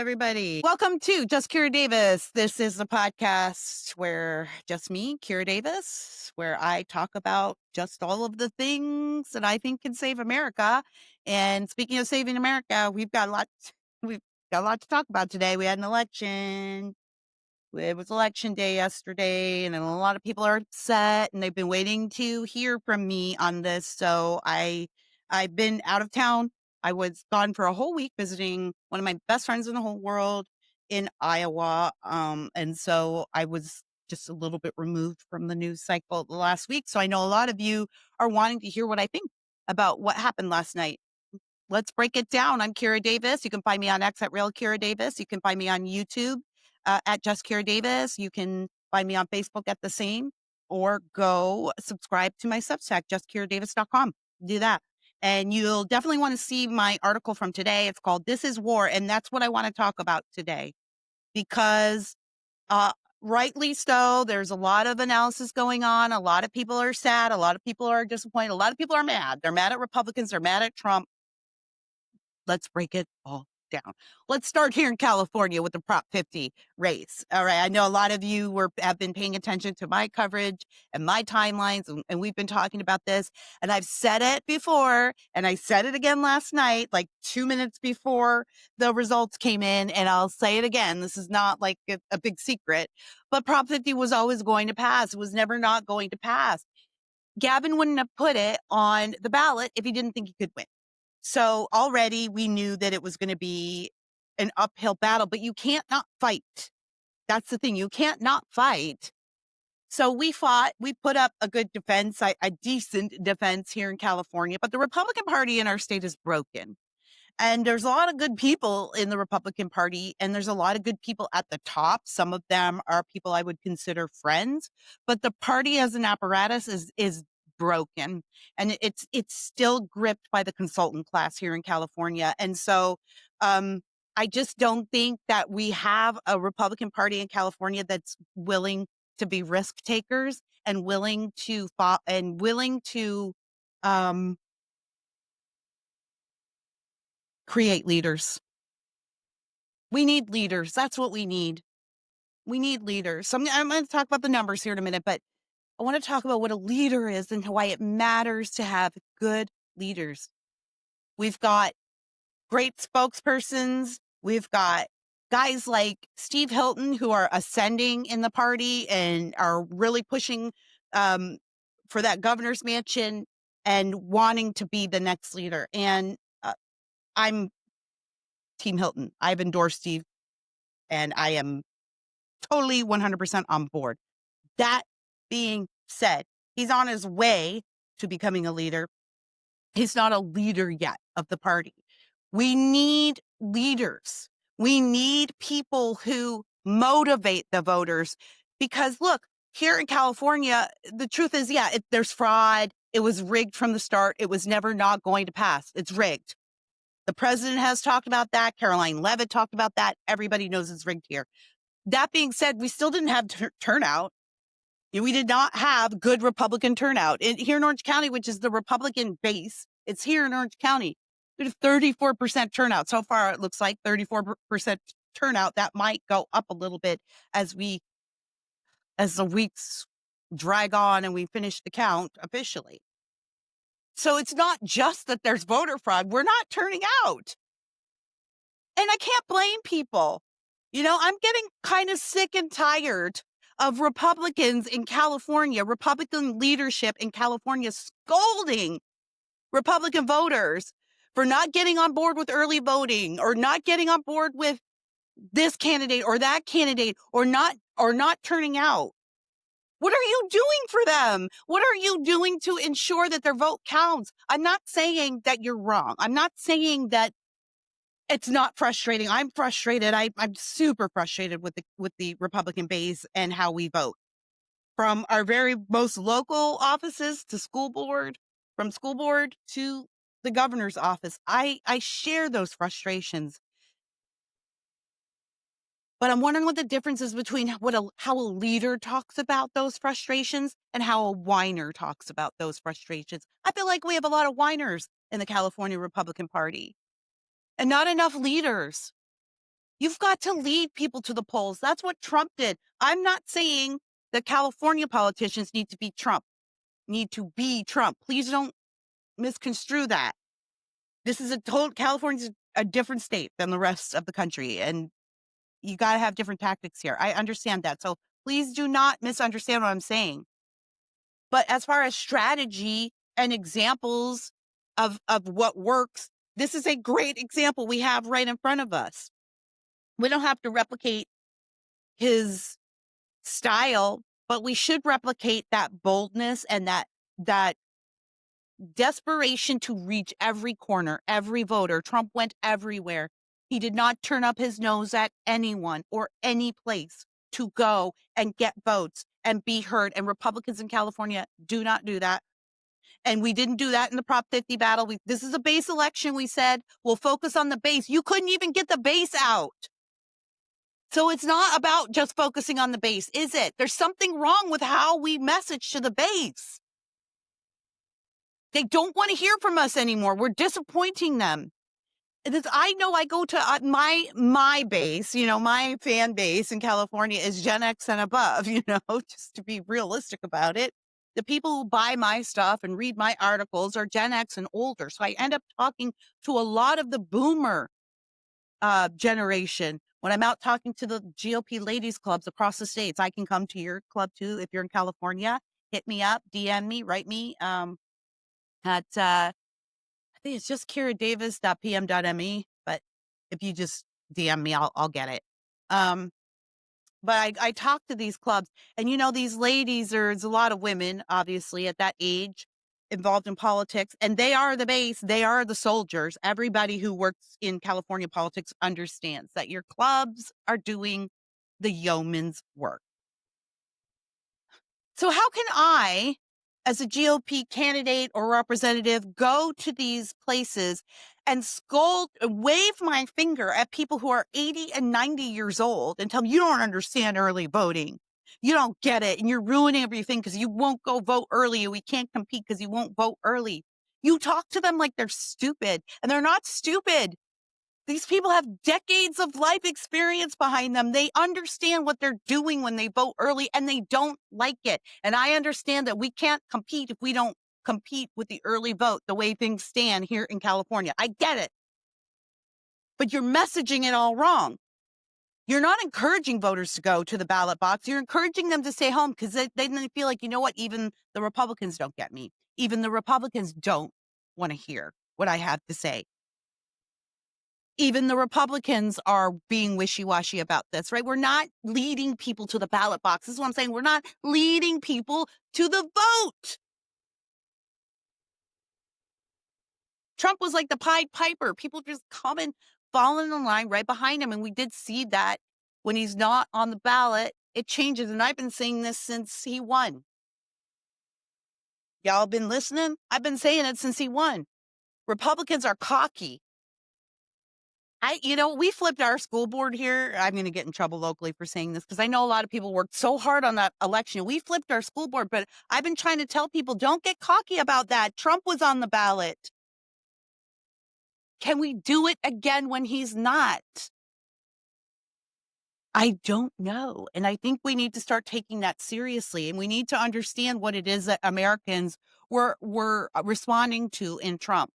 everybody. Welcome to Just Kiradavis. This is a podcast where just me, Kira Davis, where I talk about just all of the things that I think can save America. And speaking of saving America, we've got a lot to talk about today. We had an election. It was election day yesterday, and a lot of people are upset, and they've been waiting to hear from me on this. So I've been out of town. I was gone for a whole week visiting one of my best friends in the whole world in Iowa. And so I was just a little bit removed from the news cycle the last week. So I know a lot of you are wanting to hear what I think about what happened last night. Let's break it down. I'm Kira Davis. You can find me on X at realkiradavis. You can find me on YouTube at justkiradavis. You can find me on Facebook at the same, or go subscribe to my Substack, justkiradavis.com. Do that. And you'll definitely want to see my article from today. It's called This is War. And that's what I want to talk about today because uh, rightly so, there's a lot of analysis going on. A lot of people are sad. A lot of people are disappointed. A lot of people are mad. They're mad at Republicans. They're mad at Trump. Let's break it all down. Let's start here in California with the Prop 50 race. All right. I know a lot of you have been paying attention to my coverage and my timelines, and we've been talking about this. And I've said it before, and I said it again last night, like 2 minutes before the results came in. And I'll say it again. This is not like a big secret, but Prop 50 was always going to pass. It was never not going to pass. Gavin wouldn't have put it on the ballot if he didn't think he could win. So already we knew that it was going to be an uphill battle, but you can't not fight. That's the thing. You can't not fight. So we fought. We put up a good defense, a decent defense here in California, but the Republican Party in our state is broken. And there's a lot of good people in the Republican Party, and there's a lot of good people at the top. Some of them are people I would consider friends, but the party as an apparatus is broken, and it's still gripped by the consultant class here in California. And so I just don't think that we have a Republican Party in California that's willing to be risk takers and willing to create leaders. We need leaders. That's what we need. We need leaders. So I'm going to talk about the numbers here in a minute, but I want to talk about what a leader is and why it matters to have good leaders. We've got great spokespersons. We've got guys like Steve Hilton who are ascending in the party and are really pushing for that governor's mansion and wanting to be the next leader. And I'm Team Hilton. I've endorsed Steve, and I am totally 100% on board. That being said, he's on his way to becoming a leader. He's not a leader yet of the party. We need leaders. We need people who motivate the voters because look, here in California, the truth is, there's fraud. It was rigged from the start. It was never not going to pass. It's rigged. The president has talked about that. Caroline Levitt talked about that. Everybody knows it's rigged here. That being said, we still didn't have turnout. We did not have good Republican turnout. Here in Orange County, which is the Republican base, it's here in Orange County. There's 34% turnout. So far, it looks like 34% turnout. That might go up a little bit as the weeks drag on and we finish the count officially. So it's not just that there's voter fraud. We're not turning out. And I can't blame people. I'm getting kind of sick and tired of Republicans in California, Republican leadership in California scolding Republican voters for not getting on board with early voting or not getting on board with this candidate or that candidate or not turning out. What are you doing for them? What are you doing to ensure that their vote counts? I'm not saying that you're wrong. I'm not saying that it's not frustrating. I'm frustrated. I'm super frustrated with the Republican base and how we vote. From our very most local offices to school board, from school board to the governor's office, I share those frustrations. But I'm wondering what the difference is between how a leader talks about those frustrations and how a whiner talks about those frustrations. I feel like we have a lot of whiners in the California Republican Party and not enough leaders. You've got to lead people to the polls. That's what Trump did. I'm not saying that California politicians need to be Trump, Please don't misconstrue that. California's a different state than the rest of the country, and you got to have different tactics here. I understand that. So please do not misunderstand what I'm saying. But as far as strategy and examples of what works, this is a great example we have right in front of us. We don't have to replicate his style, but we should replicate that boldness and that desperation to reach every corner, every voter. Trump went everywhere. He did not turn up his nose at anyone or any place to go and get votes and be heard. And Republicans in California do not do that. And we didn't do that in the Prop 50 battle. This is a base election. We said we'll focus on the base. You couldn't even get the base out. So it's not about just focusing on the base, is it? There's something wrong with how we message to the base. They don't want to hear from us anymore. We're disappointing them. I know I go to my base, my fan base in California is Gen X and above, just to be realistic about it. The people who buy my stuff and read my articles are Gen X and older. So I end up talking to a lot of the boomer generation. When I'm out talking to the GOP ladies clubs across the states, I can come to your club too. If you're in California, hit me up, DM me, write me at I think it's just justkiradavis.pm.me. But if you just DM me, I'll get it. But I talk to these clubs, and these ladies, there's a lot of women, obviously, at that age involved in politics, and they are the base, they are the soldiers. Everybody who works in California politics understands that your clubs are doing the yeoman's work. So how can I, as a GOP candidate or representative, go to these places and wave my finger at people who are 80 and 90 years old and tell them, you don't understand early voting. You don't get it. And you're ruining everything because you won't go vote early. And we can't compete because you won't vote early. You talk to them like they're stupid, and they're not stupid. These people have decades of life experience behind them. They understand what they're doing when they vote early, and they don't like it. And I understand that we can't compete if we don't compete with the early vote the way things stand here in California. I get it. But you're messaging it all wrong. You're not encouraging voters to go to the ballot box. You're encouraging them to stay home because they feel like, what? Even the Republicans don't get me. Even the Republicans don't want to hear what I have to say. Even the Republicans are being wishy-washy about this, right? We're not leading people to the ballot box. This is what I'm saying. We're not leading people to the vote. Trump was like the Pied Piper. People just come and fall in the line right behind him. And we did see that when he's not on the ballot, it changes. And I've been saying this since he won. Y'all been listening? I've been saying it since he won. Republicans are cocky. We flipped our school board here. I'm going to get in trouble locally for saying this because I know a lot of people worked so hard on that election. We flipped our school board, but I've been trying to tell people, don't get cocky about that. Trump was on the ballot. Can we do it again when he's not? I don't know. And I think we need to start taking that seriously. And we need to understand what it is that Americans were responding to in Trump.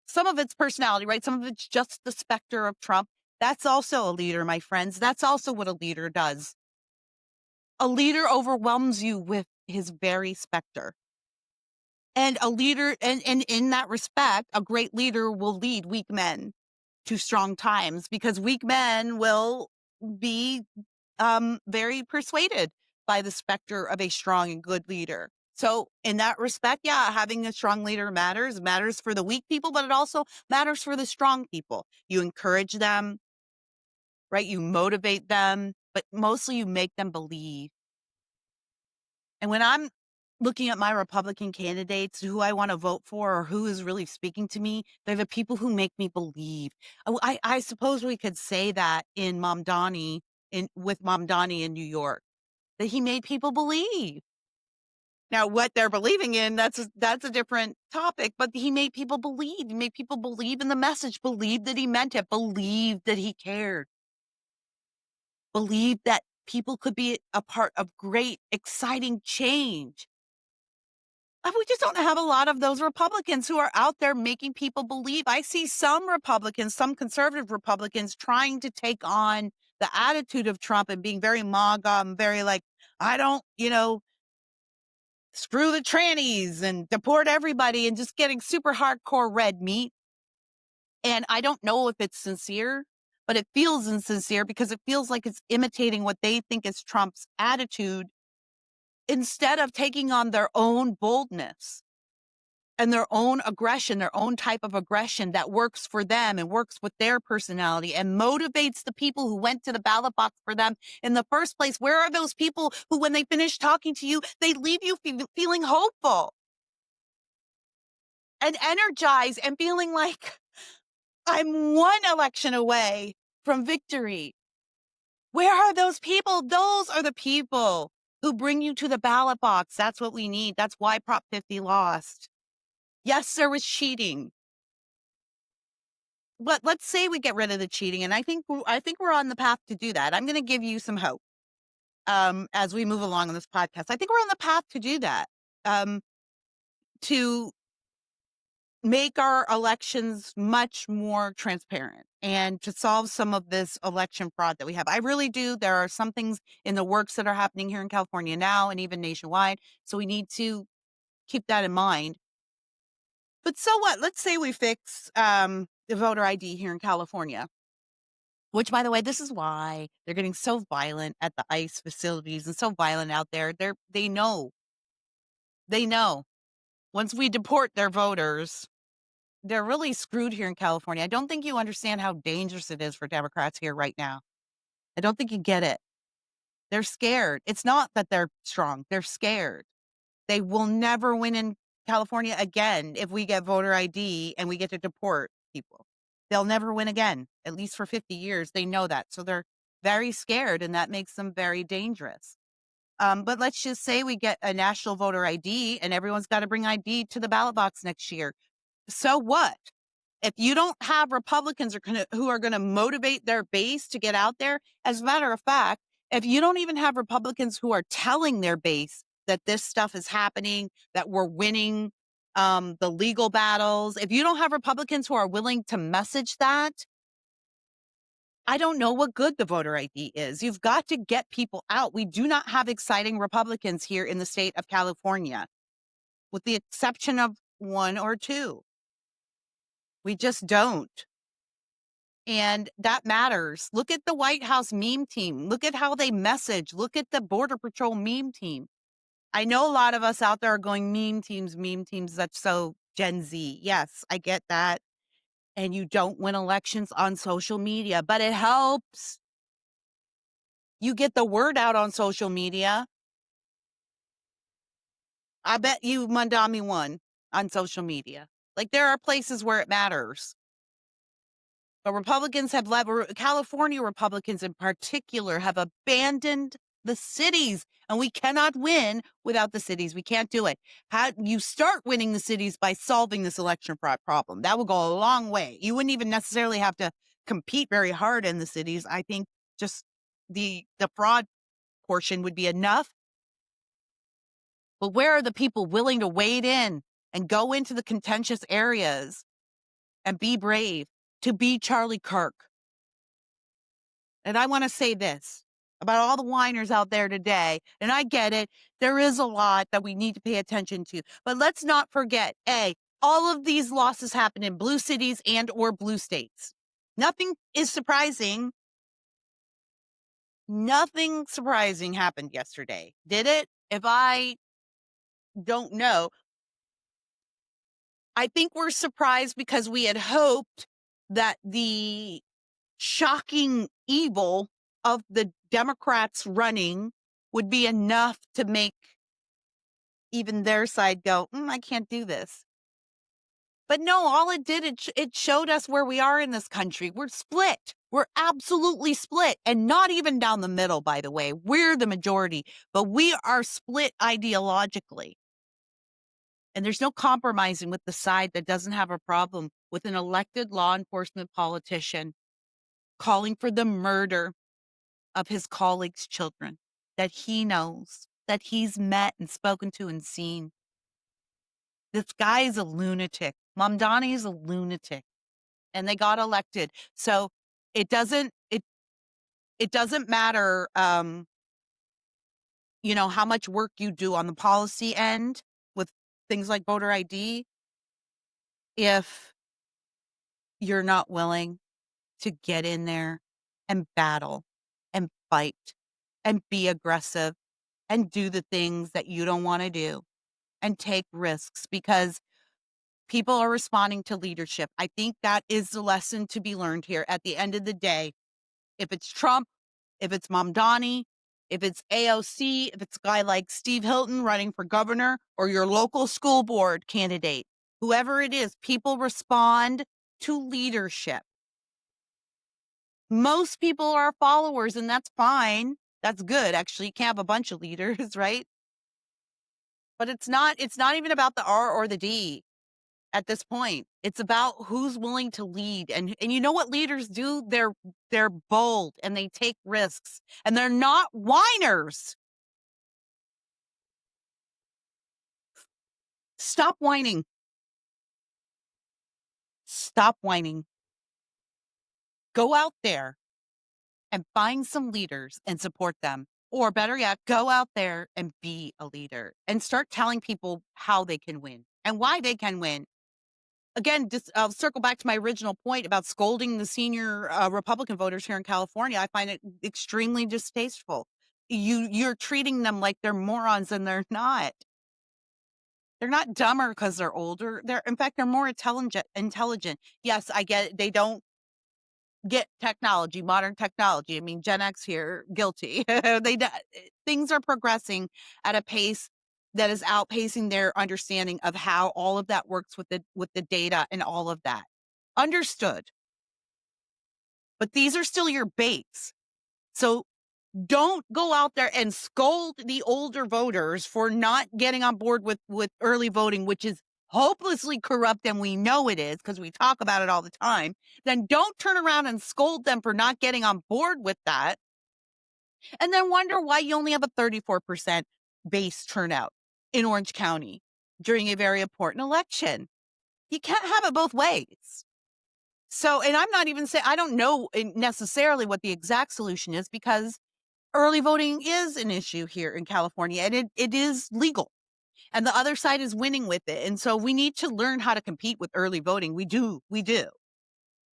Some of it's personality, right? Some of it's just the specter of Trump. That's also a leader, my friends. That's also what a leader does. A leader overwhelms you with his very specter. And a leader, and in that respect, a great leader will lead weak men to strong times because weak men will be very persuaded by the specter of a strong and good leader. So in that respect, yeah, having a strong leader matters for the weak people, but it also matters for the strong people. You encourage them, right? You motivate them, but mostly you make them believe. And when I'm looking at my Republican candidates, who I want to vote for or who is really speaking to me, they're the people who make me believe. I suppose we could say that with Mom Donnie in New York, that he made people believe. Now, what they're believing in, that's a different topic, but he made people believe. He made people believe in the message, believe that he meant it, believe that he cared, believe that people could be a part of great, exciting change. And we just don't have a lot of those Republicans who are out there making people believe. I see some Republicans, some conservative Republicans trying to take on the attitude of Trump and being very MAGA and very like, I don't, screw the trannies and deport everybody and just getting super hardcore red meat. And I don't know if it's sincere, but it feels insincere because it feels like it's imitating what they think is Trump's attitude instead of taking on their own boldness and their own aggression, their own type of aggression that works for them and works with their personality and motivates the people who went to the ballot box for them in the first place. Where are those people who, when they finish talking to you, they leave you feeling hopeful and energized and feeling like I'm one election away from victory? Where are those people? Those are the people who bring you to the ballot box. That's what we need. That's why Prop 50 lost. Yes, there was cheating. But let's say we get rid of the cheating, and I think we're on the path to do that. I'm going to give you some hope as we move along on this podcast. I think we're on the path to do that, to make our elections much more transparent and to solve some of this election fraud that we have. I really do. There are some things in the works that are happening here in California now and even nationwide, so we need to keep that in mind. But so what? Let's say we fix the voter ID here in California. Which, by the way, this is why they're getting so violent at the ICE facilities and so violent out there. They know. Once we deport their voters, they're really screwed here in California. I don't think you understand how dangerous it is for Democrats here right now. I don't think you get it. They're scared. It's not that they're strong. They're scared. They will never win in California again if we get voter ID and we get to deport people. They'll never win again, at least for 50 years. They know that. So they're very scared, and that makes them very dangerous. But let's just say we get a national voter ID and everyone's got to bring ID to the ballot box next year. So what? If you don't have Republicans who are going to motivate their base to get out there, as a matter of fact, if you don't even have Republicans who are telling their base that this stuff is happening, that we're winning the legal battles, if you don't have Republicans who are willing to message that, I don't know what good the voter ID is. You've got to get people out. We do not have exciting Republicans here in the state of California, with the exception of one or two. We just don't. And that matters. Look at the White House meme team. Look at how they message. Look at the Border Patrol meme team. I know a lot of us out there are going meme teams. That's so Gen Z. Yes, I get that. And you don't win elections on social media, but it helps. You get the word out on social media. I bet you Mandami won on social media. Like, there are places where it matters. But California Republicans in particular have abandoned the cities, and we cannot win without the cities. We can't do it. How you start winning the cities by solving this election fraud problem. That will go a long way. You wouldn't even necessarily have to compete very hard in the cities. I think just the fraud portion would be enough. But where are the people willing to wade in and go into the contentious areas and be brave to be Charlie Kirk? And I want to say this about all the whiners out there today, and I get it. There is a lot that we need to pay attention to, but let's not forget, all of these losses happen in blue cities and or blue states. Nothing is surprising. Nothing surprising happened yesterday. Did it? If I don't know, I think we're surprised because we had hoped that the shocking evil of the Democrats running would be enough to make even their side go, I can't do this. But no, all it did, it showed us where we are in this country. We're split. We're absolutely split, and not even down the middle, by the way. We're the majority, but we are split ideologically. And there's no compromising with the side that doesn't have a problem with an elected law enforcement politician calling for the murder of his colleagues' children that he knows, that he's met and spoken to and seen. This guy is a lunatic. Mamdani is a lunatic, and they got elected. So it doesn't matter, how much work you do on the policy end with things like voter ID if you're not willing to get in there and battle and fight and be aggressive and do the things that you don't want to do and take risks because people are responding to leadership. I think that is the lesson to be learned here. At the end of the day, if it's Trump, if it's Mamdani, if it's AOC, if it's a guy like Steve Hilton running for governor or your local school board candidate, whoever it is, people respond to leadership. Most people are followers, and that's fine. That's good. Actually, you can't have a bunch of leaders, right? But it's not even about the R or the D at this point. It's about who's willing to lead. And you know what leaders do? They're bold and they take risks and they're not whiners. Stop whining. Stop whining. Go out there and find some leaders and support them. Or better yet, go out there and be a leader and start telling people how they can win and why they can win. Again, just I'll circle back to my original point about scolding the senior Republican voters here in California. I find it extremely distasteful. You're treating them like they're morons, and they're not. They're not dumber because they're older. In fact, they're more intelligent. Yes, I get it. They don't get technology, modern technology. I mean, Gen X here, guilty. Things are progressing at a pace that is outpacing their understanding of how all of that works with the data and all of that. Understood. But these are still your baits. So don't go out there and scold the older voters for not getting on board with early voting, which is hopelessly corrupt, and we know it is because we talk about it all the time. Then don't turn around and scold them for not getting on board with that, and then wonder why you only have a 34% base turnout in Orange County during a very important election. You can't have it both ways. So, and I'm not even saying, I don't know necessarily what the exact solution is because early voting is an issue here in California and it is legal and the other side is winning with it. And so we need to learn how to compete with early voting. We do.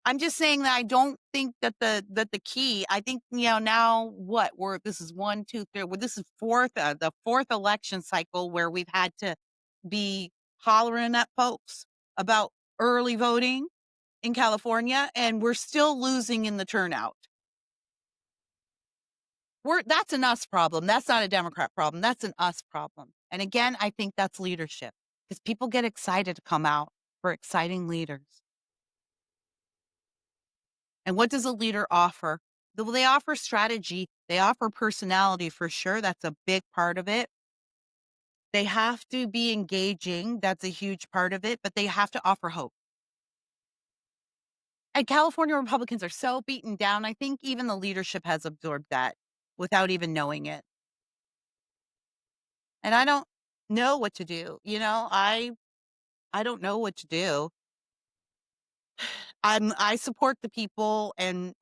I'm just saying that I don't think that the key, I think, now this is 1, 2, 3, well, this is the fourth election cycle where we've had to be hollering at folks about early voting in California, and we're still losing in the turnout. That's an us problem. That's not a Democrat problem. That's an us problem. And again, I think that's leadership because people get excited to come out for exciting leaders. And what does a leader offer? Well, they offer strategy. They offer personality for sure. That's a big part of it. They have to be engaging. That's a huge part of it, but they have to offer hope. And California Republicans are so beaten down. I think even the leadership has absorbed that without even knowing it. And I don't know what to do. I don't know what to do. I support the people and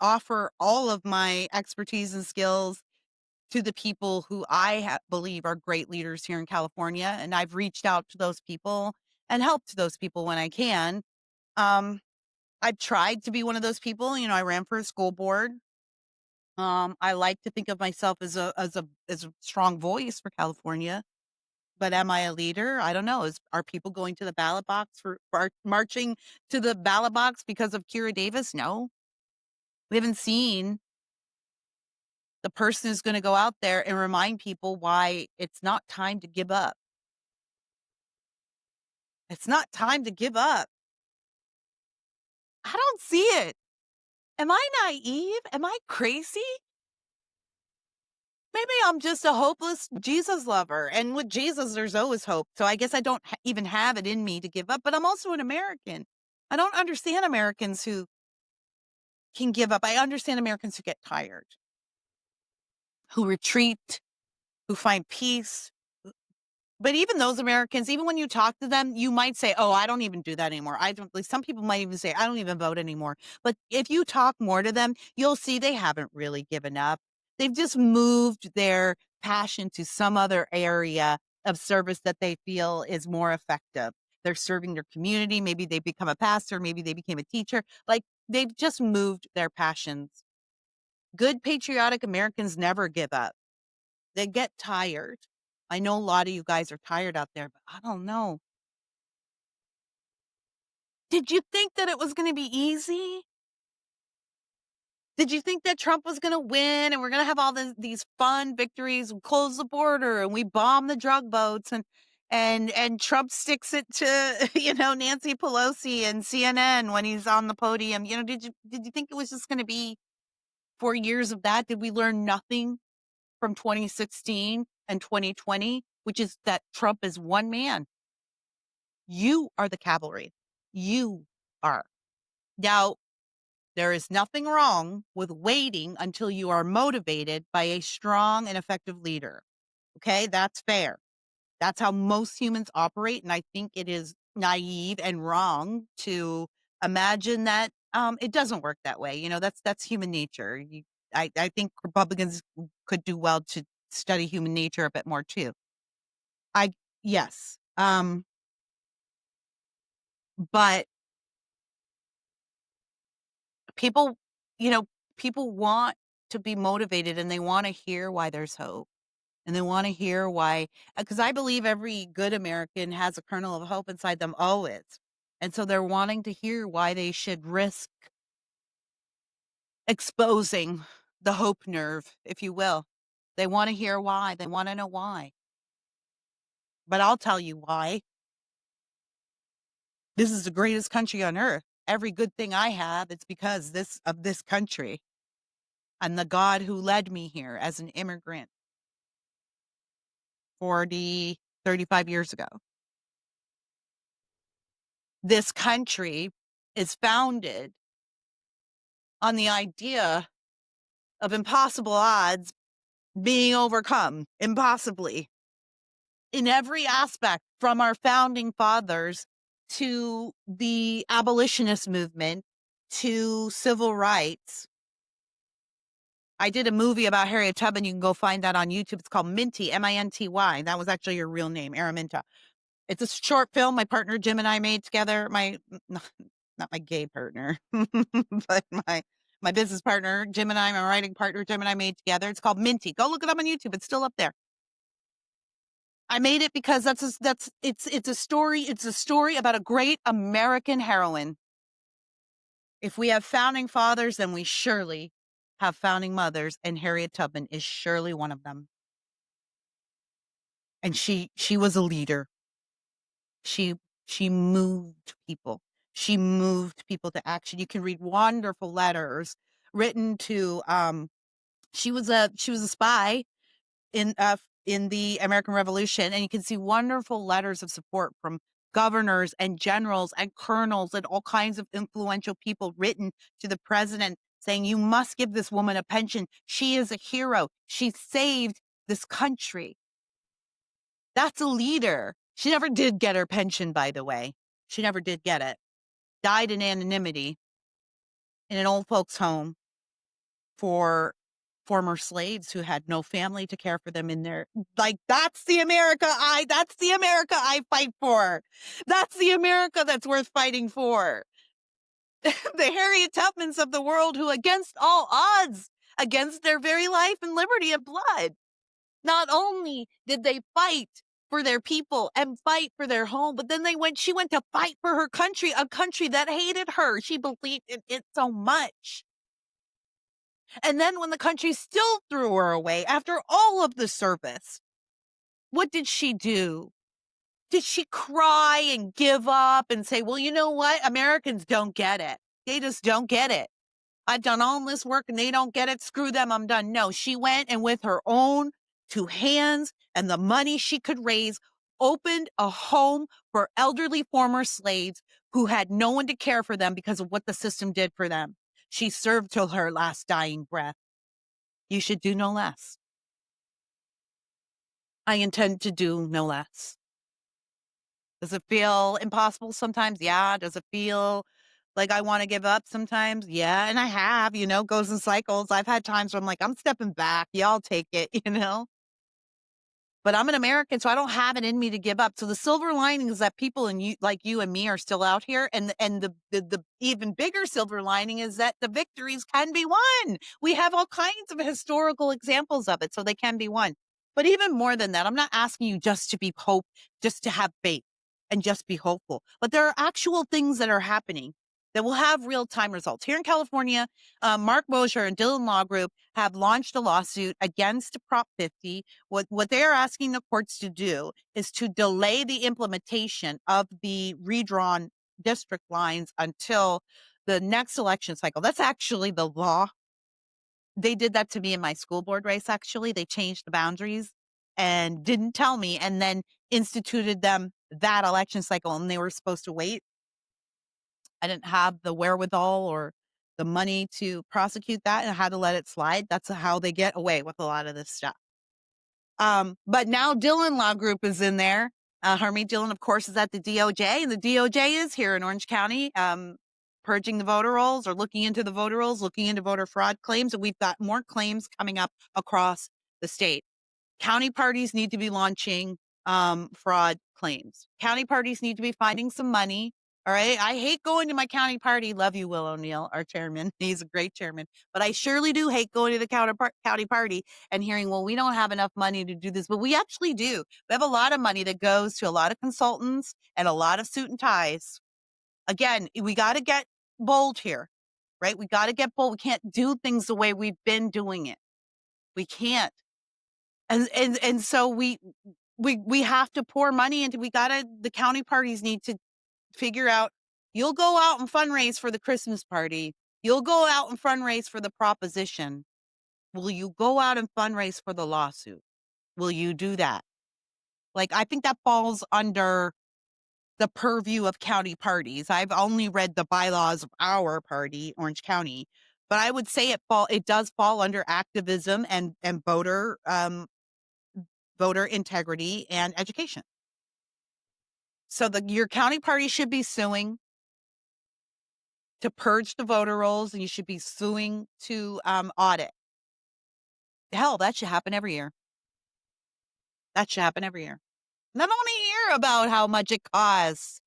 offer all of my expertise and skills to the people who I believe are great leaders here in California, and I've reached out to those people and helped those people when I can. I've tried to be one of those people. I ran for a school board. I like to think of myself as a strong voice for California. But am I a leader? I don't know. Are people going to the ballot box for marching to the ballot box because of Davis? No. We haven't seen the person who's going to go out there and remind people why it's not time to give up. It's not time to give up. I don't see it. Am I naive? Am I crazy? Maybe I'm just a hopeless Jesus lover. And with Jesus, there's always hope. So I guess I don't even have it in me to give up, but I'm also an American. I don't understand Americans who can give up. I understand Americans who get tired, who retreat, who find peace. But even those Americans, even when you talk to them, you might say, "Oh, I don't even do that anymore." I don't. Like, some people might even say, "I don't even vote anymore." But if you talk more to them, you'll see they haven't really given up. They've just moved their passion to some other area of service that they feel is more effective. They're serving their community. Maybe they become a pastor. Maybe they became a teacher. Like, they've just moved their passions. Good patriotic Americans never give up. They get tired. I know a lot of you guys are tired out there, but I don't know. Did you think that it was gonna be easy? Did you think that Trump was gonna win and we're gonna have all these fun victories, we close the border and we bomb the drug boats and Trump sticks it to, Nancy Pelosi and CNN when he's on the podium? Did you think it was just gonna be 4 years of that? Did we learn nothing from 2016 and 2020, which is that Trump is one man? You are the cavalry. You are. Now, there is nothing wrong with waiting until you are motivated by a strong and effective leader. Okay, that's fair. That's how most humans operate. And I think it is naive and wrong to imagine that it doesn't work that way. That's human nature. I think Republicans could do well to study human nature a bit more too. Yes. But people, you know, people want to be motivated and they want to hear why there's hope. And they want to hear why, because I believe every good American has a kernel of hope inside them always. And so they're wanting to hear why they should risk exposing the hope nerve, if you will. They want to hear why. They want to know why. But I'll tell you why. This is the greatest country on earth. Every good thing I have, it's because of this country and the God who led me here as an immigrant 35 years ago. This country is founded on the idea of impossible odds being overcome impossibly in every aspect, from our founding fathers to the abolitionist movement to civil rights. I did a movie about Harriet Tubman. You can go find that on YouTube. It's called Minty, Minty. That was actually her real name, Araminta. It's a short film my partner Jim and I made together. Not my gay partner, but my business partner Jim and I, my writing partner Jim and I made together. It's called Minty. Go look it up on YouTube. It's still up there. I made it because it's a story. It's a story about a great American heroine. If we have founding fathers, then we surely have founding mothers, and Harriet Tubman is surely one of them. And she was a leader. She moved people. She moved people to action. You can read wonderful letters written to she was a spy in the American Revolution, and you can see wonderful letters of support from governors and generals and colonels and all kinds of influential people written to the president saying, "You must give this woman a pension. She is a hero. She saved this country." That's a leader. She never did get her pension, by the way. She never did get it. Died in anonymity in an old folks' home for former slaves who had no family to care for them in their, like, that's the America I fight for. That's the America that's worth fighting for. The Harriet Tubmans of the world who, against all odds, against their very life and liberty and blood, not only did they fight for their people and fight for their home, but then she went to fight for her country, a country that hated her. She believed in it so much. And then when the country still threw her away after all of the service, what did she do? Did she cry and give up and say, well, you know what? Americans don't get it. They just don't get it. I've done all this work and they don't get it. Screw them. I'm done. No, she went and with her own two hands and the money she could raise, opened a home for elderly former slaves who had no one to care for them because of what the system did for them. She served till her last dying breath. You should do no less. I intend to do no less. Does it feel impossible sometimes? Yeah. Does it feel like I want to give up sometimes? Yeah. And I have, goes in cycles. I've had times where I'm like, I'm stepping back. Y'all take it, But I'm an American, so I don't have it in me to give up. So the silver lining is that people like you and me are still out here. And the even bigger silver lining is that the victories can be won. We have all kinds of historical examples of it, so they can be won. But even more than that, I'm not asking you just to be hope, just to have faith and just be hopeful. But there are actual things that are happening that will have real time results. Here in California, Mark Mosher and Dylan Law Group have launched a lawsuit against Prop 50. What they are asking the courts to do is to delay the implementation of the redrawn district lines until the next election cycle. That's actually the law. They did that to me in my school board race, actually. They changed the boundaries and didn't tell me and then instituted them that election cycle, and they were supposed to wait. I didn't have the wherewithal or the money to prosecute that, and I had to let it slide. That's how they get away with a lot of this stuff. But now Dillon Law Group is in there. Harmeet Dillon, of course, is at the DOJ, and the DOJ is here in Orange County, purging the voter rolls or looking into the voter rolls, looking into voter fraud claims. And we've got more claims coming up across the state. County parties need to be launching fraud claims. County parties need to be finding some money. All right. I hate going to my county party. Love you, Will O'Neill, our chairman. He's a great chairman. But I surely do hate going to the county party and hearing, well, we don't have enough money to do this. But we actually do. We have a lot of money that goes to a lot of consultants and a lot of suit and ties. Again, we got to get bold here, right? We got to get bold. We can't do things the way we've been doing it. We can't. And so we have to pour money into, the county parties need to figure out, you'll go out and fundraise for the Christmas party. You'll go out and fundraise for the proposition. Will you go out and fundraise for the lawsuit? Will you do that? Like, I think that falls under the purview of county parties. I've only read the bylaws of our party, Orange County, but I would say it does fall under activism and voter integrity and education. So your county party should be suing to purge the voter rolls, and you should be suing to audit. Hell, that should happen every year. That should happen every year. And I don't want to hear about how much it costs.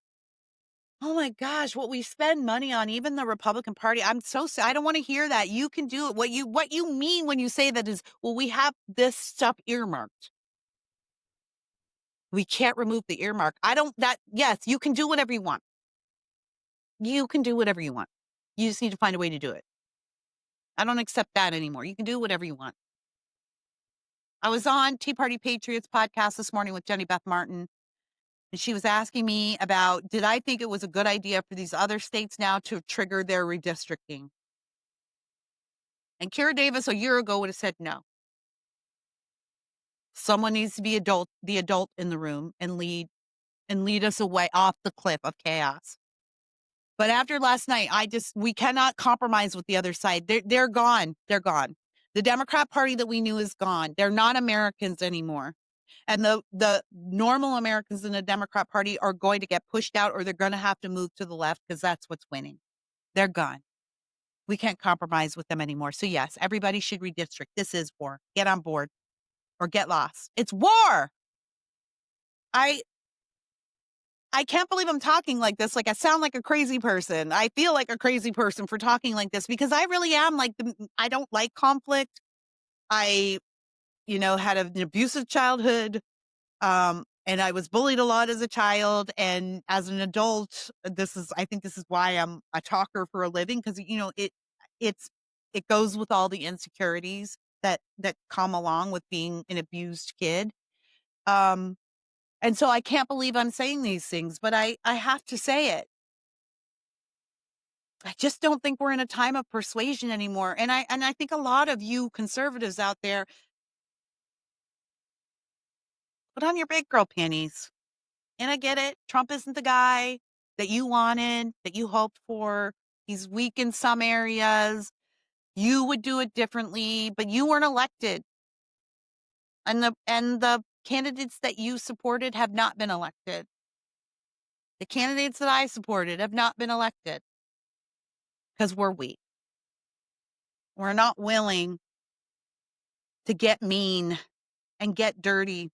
Oh my gosh, what we spend money on, even the Republican Party. I'm so sad. I don't want to hear that. You can do it. What you mean when you say that is, well, we have this stuff earmarked. We can't remove the earmark. Yes, you can do whatever you want. You can do whatever you want. You just need to find a way to do it. I don't accept that anymore. You can do whatever you want. I was on Tea Party Patriots podcast this morning with Jenny Beth Martin, and she was asking me about, did I think it was a good idea for these other states now to trigger their redistricting? And Davis a year ago would have said no. Someone needs to be the adult in the room and lead us away off the cliff of chaos. But after last night, we cannot compromise with the other side. They're gone. They're gone. The Democrat Party that we knew is gone. They're not Americans anymore. And the normal Americans in the Democrat Party are going to get pushed out, or they're going to have to move to the left because that's what's winning. They're gone. We can't compromise with them anymore. So yes, everybody should redistrict. This is war. Get on board or get lost. It's war. I can't believe I'm talking like this. Like, I sound like a crazy person. I feel like a crazy person for talking like this because I really am like, I don't like conflict. I, had an abusive childhood. And I was bullied a lot as a child. And as an adult, I think this is why I'm a talker for a living. Cause it goes with all the insecurities that come along with being an abused kid. And so I can't believe I'm saying these things, but I have to say it. I just don't think we're in a time of persuasion anymore. And I think a lot of you conservatives out there, put on your big girl panties. And I get it. Trump isn't the guy that you wanted, that you hoped for. He's weak in some areas. You would do it differently, but you weren't elected. And the candidates that you supported have not been elected. The candidates that I supported have not been elected because we're weak. We're not willing to get mean and get dirty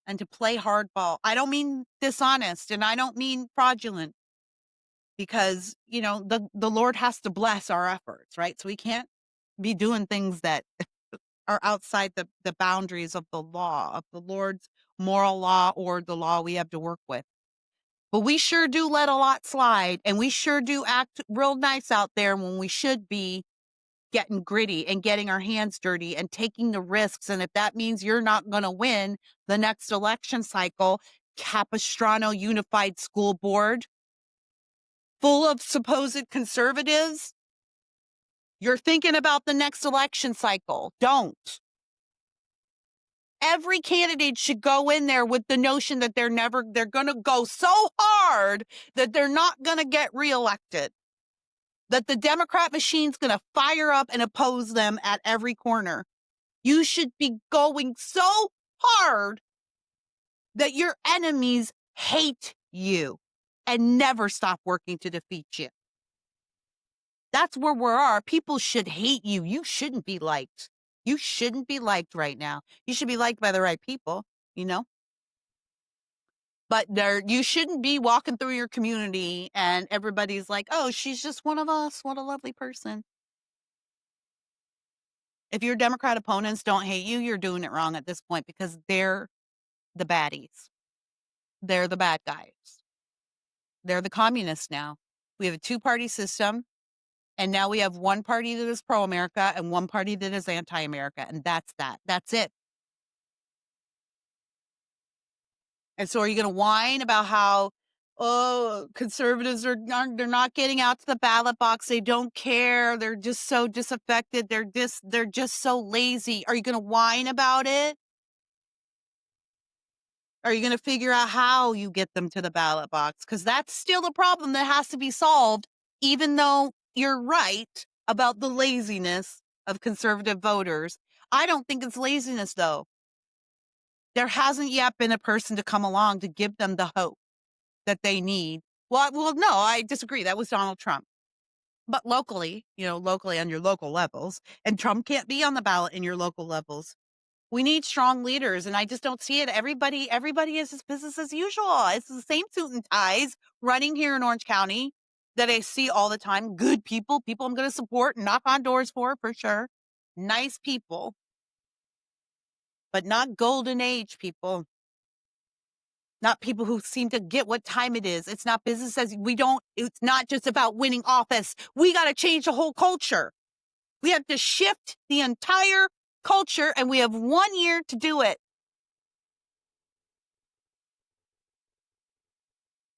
and to play hardball. I don't mean dishonest and I don't mean fraudulent, because, the Lord has to bless our efforts, right? So we can't be doing things that are outside the boundaries of the law, of the Lord's moral law or the law we have to work with. But we sure do let a lot slide, and we sure do act real nice out there when we should be getting gritty and getting our hands dirty and taking the risks. And if that means you're not going to win the next election cycle, Capistrano Unified School Board, full of supposed conservatives, you're thinking about the next election cycle. Don't. Every candidate should go in there with the notion that they're going to go so hard that they're not going to get reelected, that the Democrat machine's going to fire up and oppose them at every corner. You should be going so hard that your enemies hate you and never stop working to defeat you. That's where we are. People should hate you. You shouldn't be liked. You shouldn't be liked right now. You should be liked by the right people, you know? But you shouldn't be walking through your community and everybody's like, oh, she's just one of us. What a lovely person. If your Democrat opponents don't hate you, you're doing it wrong at this point, because they're the baddies. They're the bad guys. They're the communists now. We have a two-party system. And now we have one party that is pro-America and one party that is anti-America. And that's that. That's it. And so are you going to whine about how, oh, conservatives they're not getting out to the ballot box. They don't care. They're just so disaffected. They're just so lazy. Are you going to whine about it? Are you going to figure out how you get them to the ballot box? Because that's still a problem that has to be solved, even though you're right about the laziness of conservative voters. I don't think it's laziness, though. There hasn't yet been a person to come along to give them the hope that they need. Well, no, I disagree. That was Donald Trump. But locally on your local levels, and Trump can't be on the ballot in your local levels. We need strong leaders, and I just don't see it. Everybody is just business as usual. It's the same suit and ties running here in Orange County that I see all the time. Good people I'm going to support and knock on doors for sure. Nice people, but not golden age people. Not people who seem to get what time it is. It's not business as it's not just about winning office. We got to change the whole culture. We have to shift the entire culture, and we have 1 year to do it.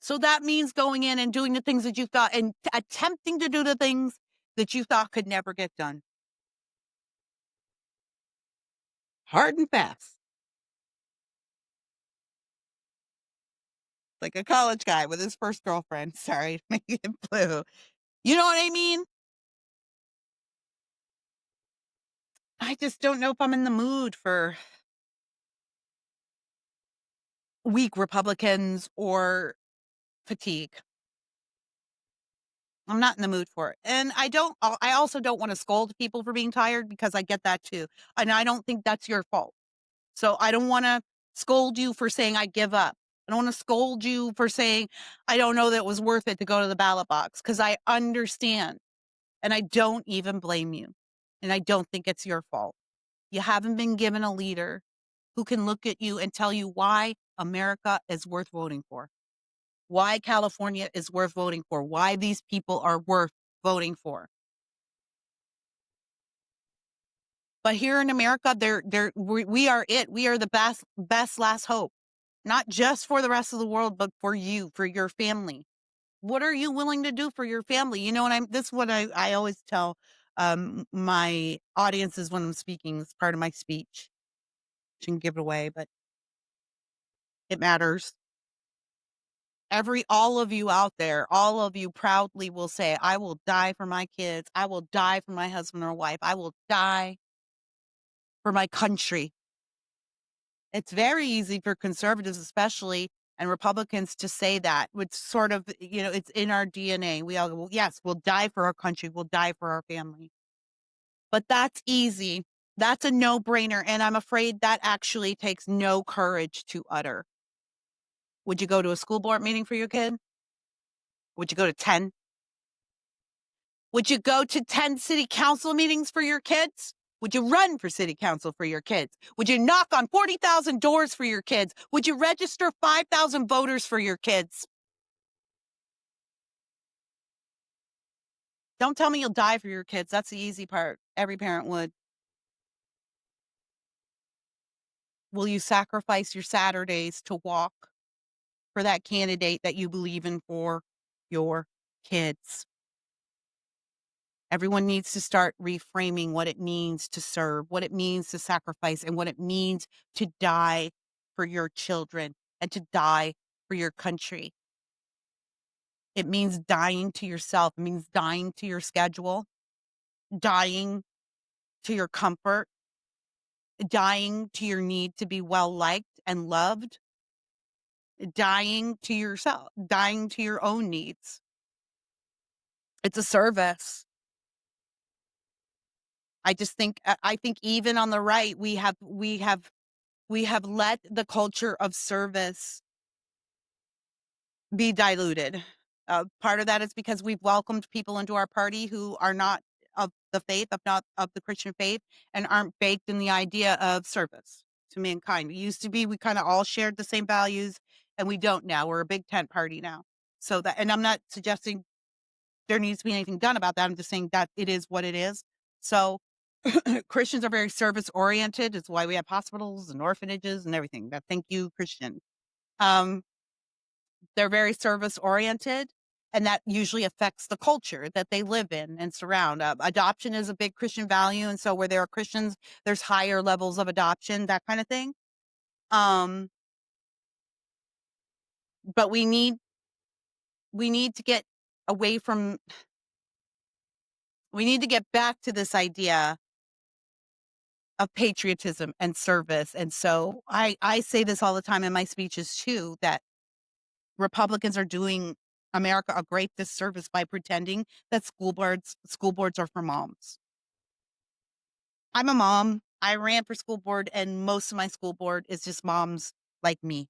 So that means going in and doing the things that you thought, and attempting to do the things that you thought could never get done. Hard and fast. Like a college guy with his first girlfriend. Sorry, make it blue. You know what I mean? I just don't know if I'm in the mood for weak Republicans or fatigue. I'm not in the mood for it. And I also don't want to scold people for being tired, because I get that too. And I don't think that's your fault. So I don't want to scold you for saying I give up. I don't want to scold you for saying I don't know that it was worth it to go to the ballot box, because I understand. And I don't even blame you. And I don't think it's your fault. You haven't been given a leader who can look at you and tell you why America is worth voting for, why California is worth voting for, why these people are worth voting for. But here in America, we are it. We are the best last hope, not just for the rest of the world, but for you, for your family. What are you willing to do for your family? You know, and this is what I always tell my audiences when I'm speaking. It's part of my speech. Shouldn't give it away, but it matters. All of you out there, all of you proudly will say, I will die for my kids. I will die for my husband or wife. I will die for my country. It's very easy for conservatives, especially, and Republicans to say that, which sort of, it's in our DNA. We all go, well, yes, we'll die for our country. We'll die for our family. But that's easy. That's a no-brainer. And I'm afraid that actually takes no courage to utter. Would you go to a school board meeting for your kid? Would you go to 10? Would you go to 10 city council meetings for your kids? Would you run for city council for your kids? Would you knock on 40,000 doors for your kids? Would you register 5,000 voters for your kids? Don't tell me you'll die for your kids. That's the easy part. Every parent would. Will you sacrifice your Saturdays to walk for that candidate that you believe in for your kids? Everyone needs to start reframing what it means to serve, what it means to sacrifice, and what it means to die for your children and to die for your country. It means dying to yourself. It means dying to your schedule, dying to your comfort, dying to your need to be well liked and loved, dying to yourself, dying to your own needs. It's a service. I think even on the right, we have let the culture of service be diluted. Part of that is because we've welcomed people into our party who are not of the faith, not of the Christian faith, and aren't baked in the idea of service to mankind. It used to be we kind of all shared the same values, and we don't now. We're a big tent party now. So that, and I'm not suggesting there needs to be anything done about that. I'm just saying that it is what it is. So Christians are very service oriented. It's why we have hospitals and orphanages and everything. That thank you, Christian. They're very service oriented, and that usually affects the culture that they live in and surround. Adoption is a big Christian value, and so where there are Christians, there's higher levels of adoption, that kind of thing. But we need to get away from. We need to get back to this idea of patriotism and service. And so I say this all the time in my speeches too, that Republicans are doing America a great disservice by pretending that school boards are for moms. I'm a mom. I ran for school board, and most of my school board is just moms like me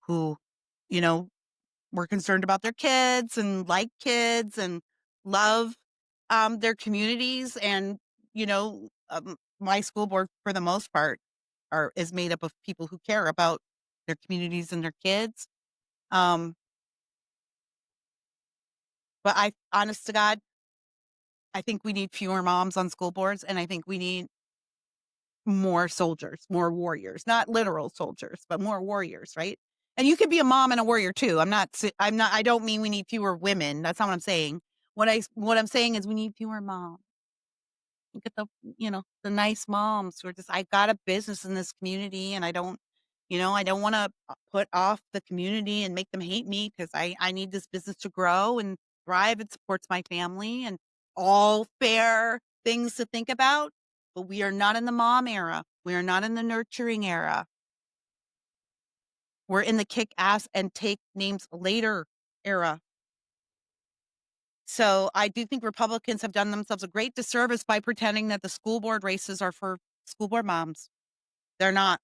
who, you know, were concerned about their kids and like kids and love their communities. And, my school board, for the most part, is made up of people who care about their communities and their kids. But honest to God, I think we need fewer moms on school boards, and I think we need more soldiers, more warriors, not literal soldiers, but more warriors, right? And you could be a mom and a warrior too. I don't mean we need fewer women. That's not what I'm saying. What I'm saying is we need fewer moms. Look at the nice moms who are just, I've got a business in this community, and I don't want to put off the community and make them hate me because I need this business to grow and thrive. It supports my family, and all fair things to think about. But we are not in the mom era. We are not in the nurturing era. We're in the kick ass and take names later era. So I do think Republicans have done themselves a great disservice by pretending that the school board races are for school board moms. They're not.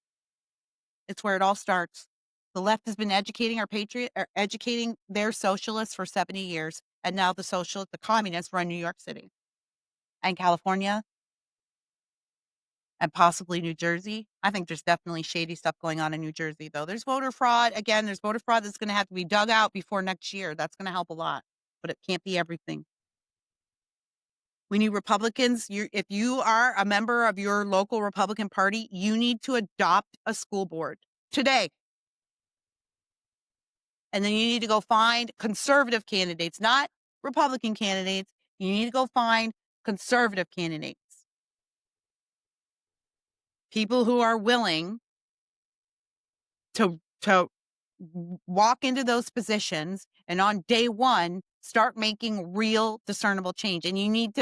It's where it all starts. The left has been educating their socialists for 70 years, and now the communists run New York City and California and possibly New Jersey. I think there's definitely shady stuff going on in New Jersey, though. There's voter fraud. Again, there's voter fraud that's going to have to be dug out before next year. That's going to help a lot, but it can't be everything. We need Republicans. If you are a member of your local Republican Party, you need to adopt a school board today. And then you need to go find conservative candidates, not Republican candidates. You need to go find conservative candidates. People who are willing to walk into those positions and on day one start making real discernible change. And you need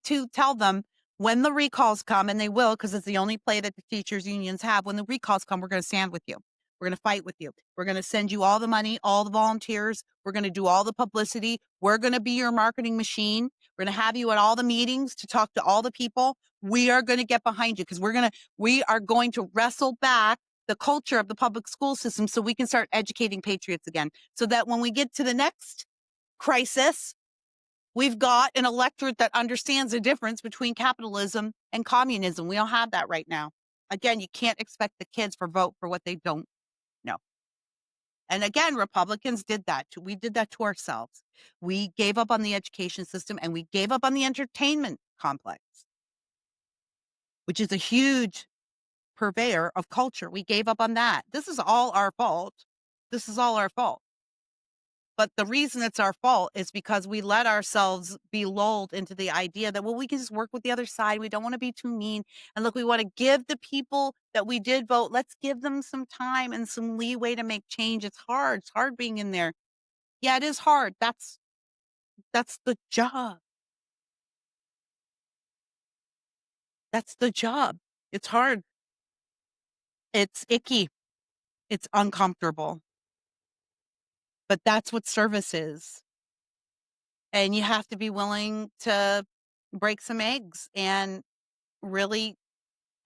to tell them when the recalls come, and they will, because it's the only play that the teachers unions have. When the recalls come, we're going to stand with you. We're going to fight with you. We're going to send you all the money, all the volunteers. We're going to do all the publicity. We're going to be your marketing machine. We're going to have you at all the meetings to talk to all the people. We are going to get behind you because we are going to wrestle back the culture of the public school system so we can start educating patriots again. So that when we get to the next crisis, we've got an electorate that understands the difference between capitalism and communism. We don't have that right now. Again, you can't expect the kids to vote for what they don't know. And again, Republicans did that too. We did that to ourselves. We gave up on the education system and we gave up on the entertainment complex, which is a huge purveyor of culture. We gave up on that. This is all our fault. This is all our fault. But the reason it's our fault is because we let ourselves be lulled into the idea that, well, we can just work with the other side. We don't want to be too mean. And look, we want to give the people that we did vote, let's give them some time and some leeway to make change. It's hard. It's hard being in there. Yeah, it is hard. That's the job. That's the job. It's hard. It's icky. It's uncomfortable. But that's what service is. And you have to be willing to break some eggs. And really,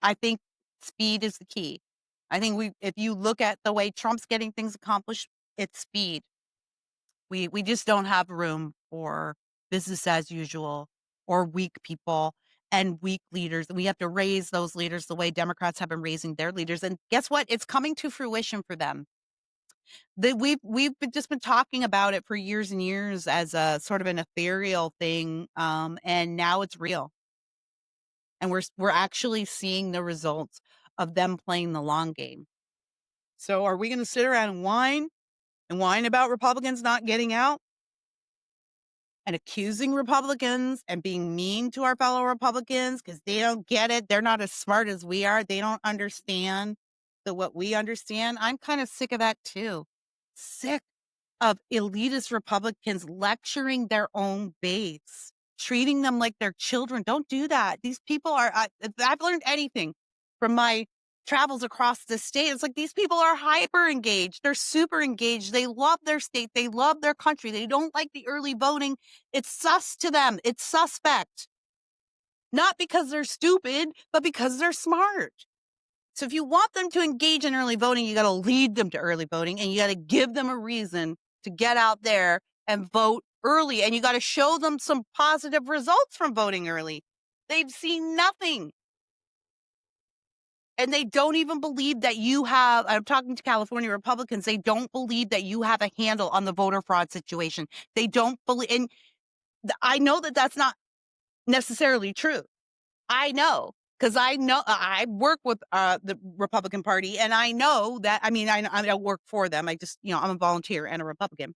I think speed is the key. I think if you look at the way Trump's getting things accomplished, it's speed. We just don't have room for business as usual or weak people and weak leaders. We have to raise those leaders the way Democrats have been raising their leaders. And guess what? It's coming to fruition for them. Just been talking about it for years and years as a sort of an ethereal thing, and now it's real. And we're actually seeing the results of them playing the long game. So are we going to sit around and whine about Republicans not getting out and accusing Republicans and being mean to our fellow Republicans because they don't get it? They're not as smart as we are. They don't understand what we understand. I'm kind of sick of that too. Sick of elitist Republicans lecturing their own base, treating them like they're children. Don't do that. These people are, if I've learned anything from my travels across the state, it's like these people are hyper engaged. They're super engaged. They love their state. They love their country. They don't like the early voting. It's sus to them. It's suspect. Not because they're stupid, but because they're smart. So if you want them to engage in early voting, you got to lead them to early voting and you got to give them a reason to get out there and vote early. And you got to show them some positive results from voting early. They've seen nothing. And they don't even believe that I'm talking to California Republicans, they don't believe that you have a handle on the voter fraud situation. They don't believe, and I know that that's not necessarily true. I know. Because I know I work with the Republican Party, and I know that. I mean, I don't work for them. I just, I'm a volunteer and a Republican.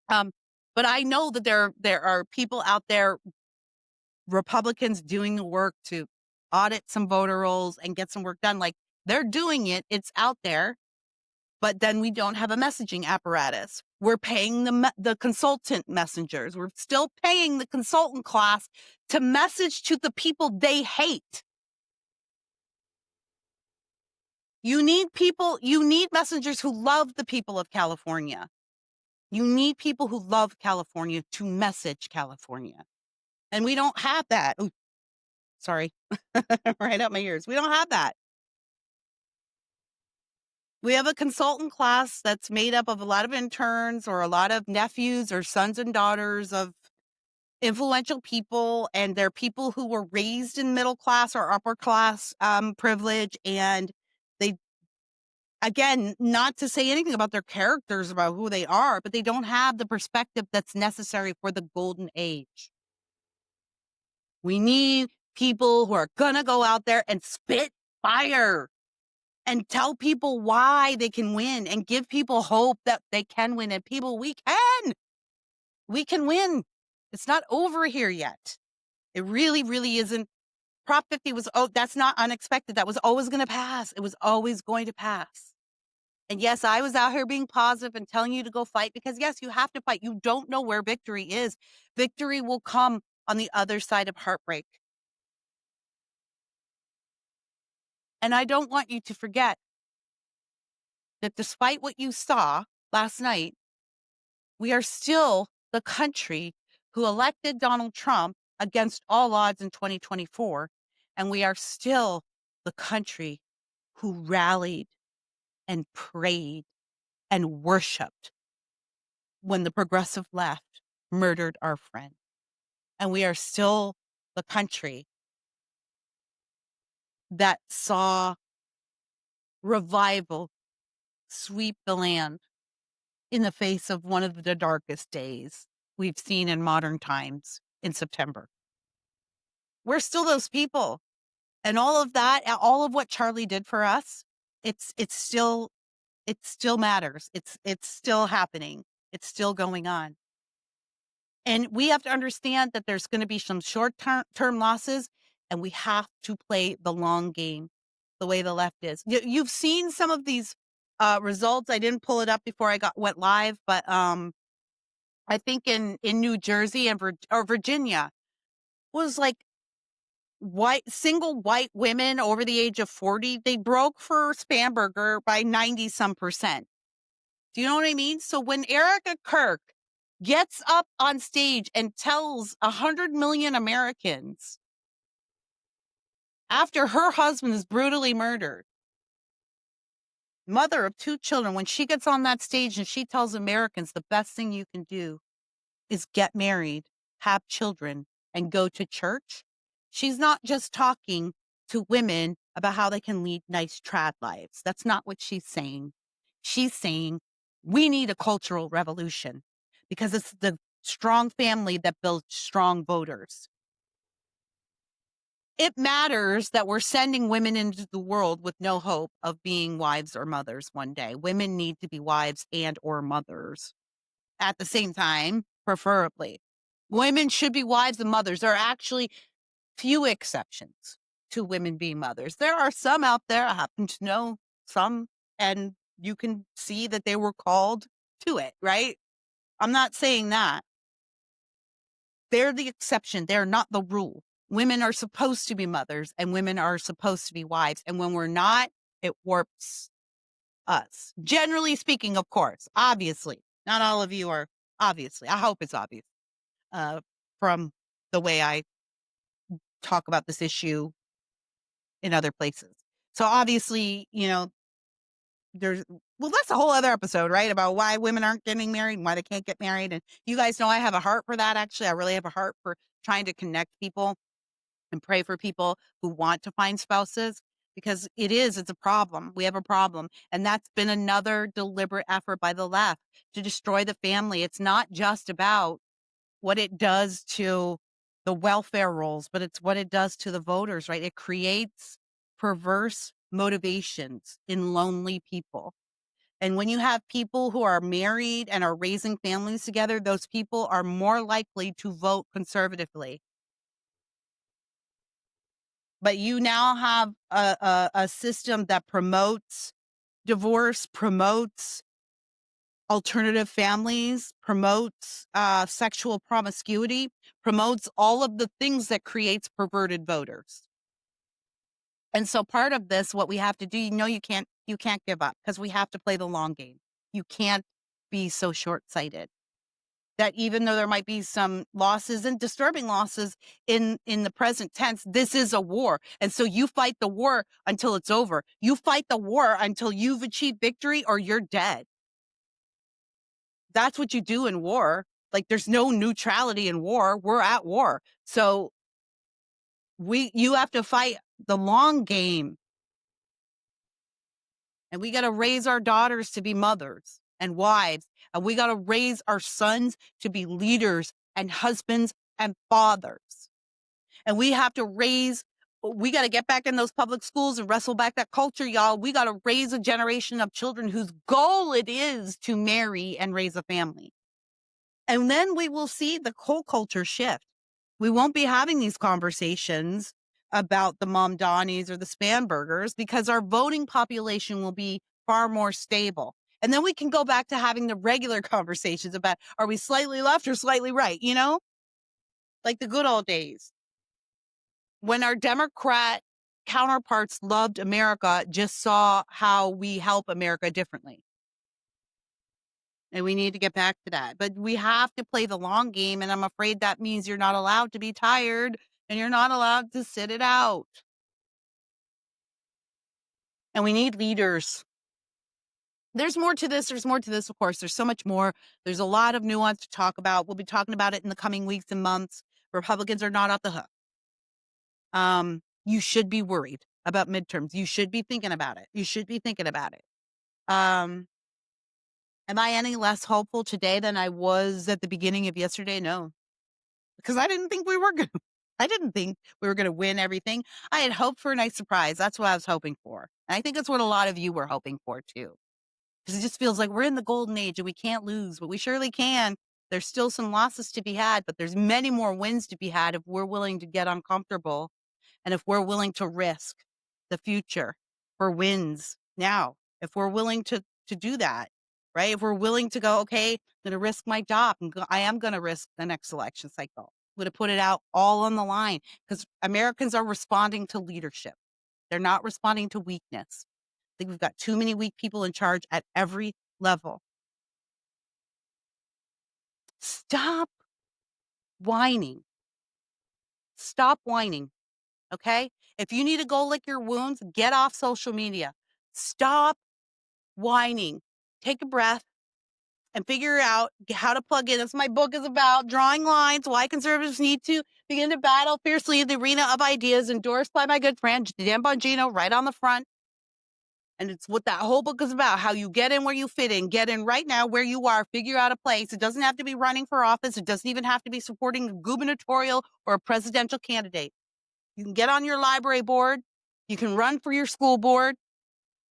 But I know that there are people out there, Republicans, doing the work to audit some voter rolls and get some work done. Like they're doing it. It's out there. But then we don't have a messaging apparatus. We're paying the consultant messengers. We're still paying the consultant class to message to the people they hate. You need messengers who love the people of California. You need people who love California to message California. And we don't have that. Ooh, sorry. Right up my ears. We don't have that. We have a consultant class that's made up of a lot of interns or a lot of nephews or sons and daughters of influential people. And they're people who were raised in middle class or upper class privilege. And they, again, not to say anything about their characters, about who they are, but they don't have the perspective that's necessary for the golden age. We need people who are going to go out there and spit fire and tell people why they can win and give people hope that they can win. And people, we can win. It's not over here yet. It really, really isn't. Prop 50 was, that's not unexpected. That was always going to pass. It was always going to pass. And yes, I was out here being positive and telling you to go fight because yes, you have to fight. You don't know where victory is. Victory will come on the other side of heartbreak. And I don't want you to forget that despite what you saw last night, we are still the country who elected Donald Trump against all odds in 2024. And we are still the country who rallied and prayed and worshiped when the progressive left murdered our friend. And we are still the country that saw revival sweep the land in the face of one of the darkest days we've seen in modern times in September. We're still those people. And all of that, all of what Charlie did for us, it still matters. It's still happening. It's still going on. And we have to understand that there's going to be some short-term losses, and we have to play the long game the way the left is. You've seen some of these results. I didn't pull it up before I went live, but I think in New Jersey and Virginia was like single white women over the age of 40. They broke for Spamberger by 90-some%. Do you know what I mean? So when Erica Kirk gets up on stage and tells 100 million Americans after her husband is brutally murdered, mother of 2 children, when she gets on that stage and she tells Americans the best thing you can do is get married, have children, and go to church, she's not just talking to women about how they can lead nice trad lives. That's not what she's saying. She's saying we need a cultural revolution because it's the strong family that builds strong voters. It matters that we're sending women into the world with no hope of being wives or mothers one day. Women need to be wives and or mothers at the same time, preferably. Women should be wives and mothers. There are actually few exceptions to women being mothers. There are some out there, I happen to know some, and you can see that they were called to it, right? I'm not saying that. They're the exception. They're not the rule. Women are supposed to be mothers and women are supposed to be wives. And when we're not, it warps us. Generally speaking, of course, obviously, not all of you are obviously. I hope it's obvious from the way I talk about this issue in other places. So obviously, that's a whole other episode, right? About why women aren't getting married and why they can't get married. And you guys know I have a heart for that. Actually, I really have a heart for trying to connect people and pray for people who want to find spouses because it's a problem. We have a problem. And that's been another deliberate effort by the left to destroy the family. It's not just about what it does to the welfare rolls, but it's what it does to the voters, right? It creates perverse motivations in lonely people. And when you have people who are married and are raising families together, those people are more likely to vote conservatively. But you now have a system that promotes divorce, promotes alternative families, promotes sexual promiscuity, promotes all of the things that creates perverted voters. And so part of this, what we have to do, you can't give up because we have to play the long game. You can't be so short-sighted that even though there might be some losses and disturbing losses in the present tense, this is a war. And so you fight the war until it's over. You fight the war until you've achieved victory or you're dead. That's what you do in war. Like there's no neutrality in war. We're at war. So you have to fight the long game. And we got to raise our daughters to be mothers and wives. And we got to raise our sons to be leaders and husbands and fathers. And we have to raise We got to get back in those public schools and wrestle back that culture, y'all. We got to raise a generation of children whose goal it is to marry and raise a family. And then we will see the whole culture shift. We won't be having these conversations about the Mom Donnies or the Spanburgers because our voting population will be far more stable. And then we can go back to having the regular conversations about, are we slightly left or slightly right? You know, like the good old days when our Democrat counterparts loved America, just saw how we help America differently. And we need to get back to that. But we have to play the long game. And I'm afraid that means you're not allowed to be tired and you're not allowed to sit it out. And we need leaders. There's more to this. There's more to this, of course. There's so much more. There's a lot of nuance to talk about. We'll be talking about it in the coming weeks and months. Republicans are not off the hook. You should be worried about midterms. You should be thinking about it. You should be thinking about it. Am I any less hopeful today than I was at the beginning of yesterday? No, because I didn't think we were going to. I didn't think we were going to win everything. I had hoped for a nice surprise. That's what I was hoping for. And I think that's what a lot of you were hoping for too. Because it just feels like we're in the golden age and we can't lose, but we surely can. There's still some losses to be had, but there's many more wins to be had if we're willing to get uncomfortable and if we're willing to risk the future for wins now. If we're willing to do that, right? If we're willing to go, okay, I'm going to risk my job. I am going to risk the next election cycle. I'm going to put it out all on the line because Americans are responding to leadership. They're not responding to weakness. I think we've got too many weak people in charge at every level. Stop whining. Stop whining. Okay? If you need to go lick your wounds, get off social media. Stop whining. Take a breath and figure out how to plug in. That's what my book is about, drawing lines, why conservatives need to begin to battle fiercely in the arena of ideas, endorsed by my good friend Dan Bongino, right on the front. And it's what that whole book is about, how you get in where you fit in. Get in right now where you are. Figure out a place. It doesn't have to be running for office. It doesn't even have to be supporting a gubernatorial or a presidential candidate. You can get on your library board. You can run for your school board.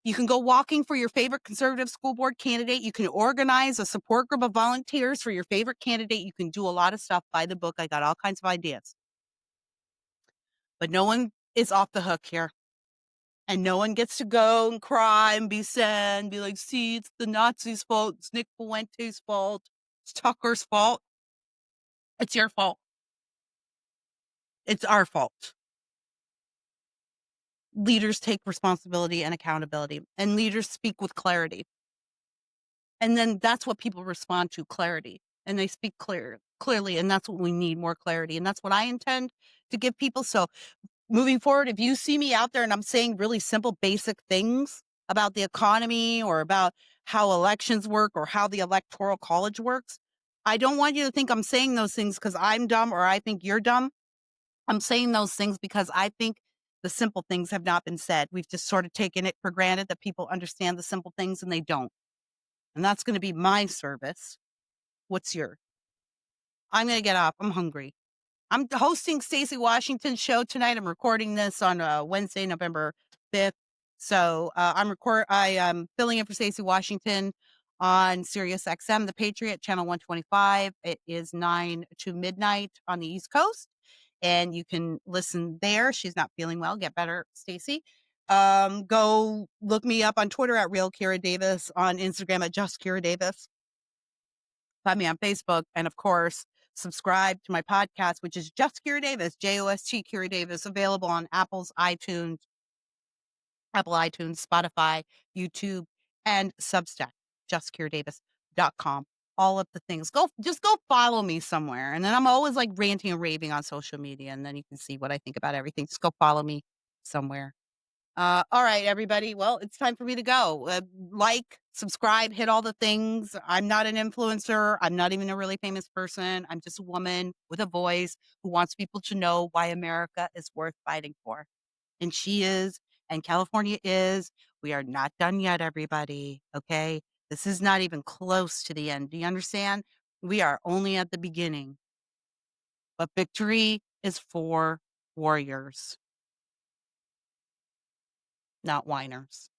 You can go walking for your favorite conservative school board candidate. You can organize a support group of volunteers for your favorite candidate. You can do a lot of stuff. Buy the book. I got all kinds of ideas. But no one is off the hook here. And no one gets to go and cry and be sad and be like, see, it's the Nazis' fault. It's Nick Fuente's fault. It's Tucker's fault. It's your fault. It's our fault. Leaders take responsibility and accountability, and leaders speak with clarity. And then that's what people respond to, clarity. And they speak clearly, and that's what we need, more clarity. And that's what I intend to give people. So moving forward, if you see me out there and I'm saying really simple, basic things about the economy or about how elections work or how the electoral college works, I don't want you to think I'm saying those things because I'm dumb or I think you're dumb. I'm saying those things because I think the simple things have not been said. We've just sort of taken it for granted that people understand the simple things and they don't. And that's going to be my service. What's your? I'm going to get off. I'm hungry. I'm hosting Stacey Washington's show tonight. I'm recording this on Wednesday, November 5th. So I am filling in for Stacey Washington on Sirius XM, The Patriot, channel 125. It is 9 to midnight on the East Coast. And you can listen there. She's not feeling well. Get better, Stacey. Go look me up on Twitter at realkiradavis, on Instagram at justkiradavis. Find me on Facebook, and of course, subscribe to my podcast, which is Just Kiradavis, Jost Kiradavis, available on Apple iTunes, Spotify, YouTube, and Substack, justkiradavis.com. All of the things. Just go follow me somewhere. And then I'm always like ranting and raving on social media, and then you can see what I think about everything. Just go follow me somewhere. All right, everybody. Well, it's time for me to go. Like, subscribe, hit all the things. I'm not an influencer. I'm not even a really famous person. I'm just a woman with a voice who wants people to know why America is worth fighting for. And she is, and California is. We are not done yet, everybody. Okay? This is not even close to the end. Do you understand? We are only at the beginning. But victory is for warriors. not whiners.